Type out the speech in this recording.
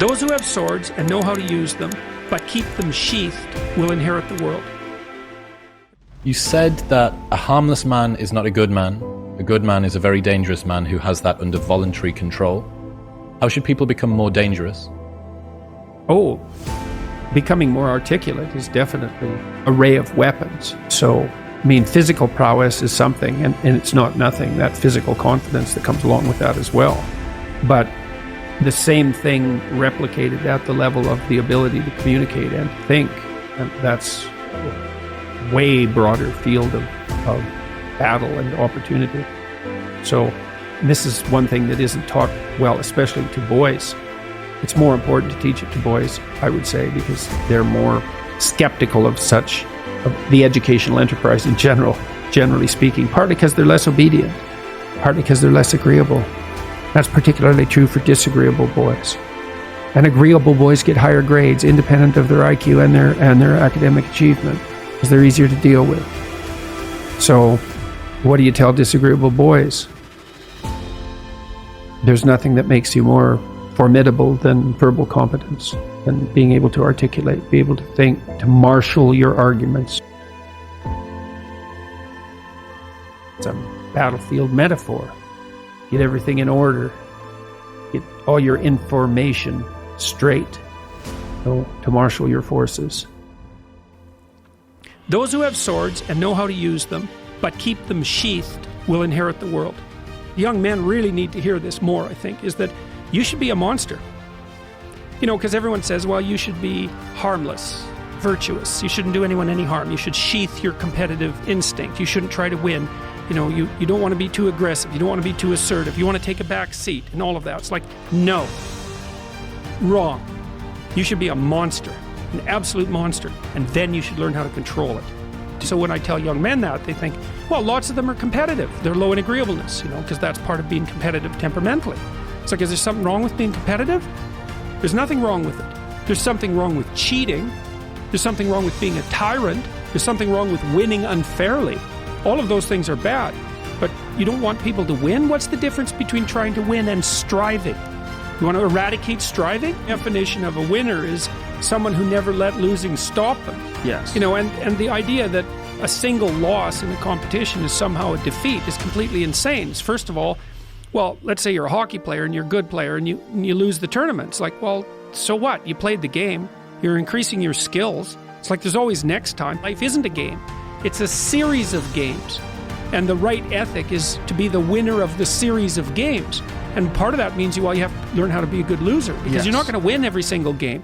Those who have swords and know how to use them, but keep them sheathed, will inherit the world. You said that a harmless man is not a good man. A good man is a very dangerous man who has that under voluntary control. How should people become more dangerous? Oh, becoming more articulate is definitely an array of weapons. So, I mean, physical prowess is something, and it's not nothing, that physical confidence that comes along with that as well. But the same thing replicated at the level of the ability to communicate and think, and that's a way broader field of battle and opportunity. So this is one thing that isn't taught well, especially to boys. It's more important to teach it to boys, I would say, because they're more skeptical of the educational enterprise in general, generally speaking, partly because they're less obedient, partly because they're less agreeable. That's particularly true for disagreeable boys. And agreeable boys get higher grades independent of their IQ and their academic achievement, because they're easier to deal with. So what do you tell disagreeable boys? There's nothing that makes you more formidable than verbal competence and being able to articulate, be able to think, to marshal your arguments. It's a battlefield metaphor. Get everything in order. Get all your information straight to marshal your forces. Those who have swords and know how to use them, but keep them sheathed, will inherit the world. Young men really need to hear this more, I think, is that you should be a monster. You know, because everyone says, well, you should be harmless, virtuous. You shouldn't do anyone any harm. You should sheath your competitive instinct. You shouldn't try to win. You know, you don't want to be too aggressive. You don't want to be too assertive. You want to take a back seat and all of that. It's like, no. Wrong. You should be a monster, an absolute monster, and then you should learn how to control it. So when I tell young men that, they think, well, lots of them are competitive. They're low in agreeableness, you know, because that's part of being competitive temperamentally. It's like, is there something wrong with being competitive? There's nothing wrong with it. There's something wrong with cheating. There's something wrong with being a tyrant. There's something wrong with winning unfairly. All of those things are bad. But you don't want people to win? What's the difference between trying to win and striving? You want to eradicate striving? The definition of a winner is someone who never let losing stop them. Yes. You know, and the idea that a single loss in a competition is somehow a defeat is completely insane. First of all, well, let's say you're a hockey player and you're a good player and you lose the tournament. It's like, well, so what? You played the game. You're increasing your skills. It's like there's always next time. Life isn't a game. It's a series of games. And the right ethic is to be the winner of the series of games. And part of that means you have to learn how to be a good loser, because you're not going to win every single game.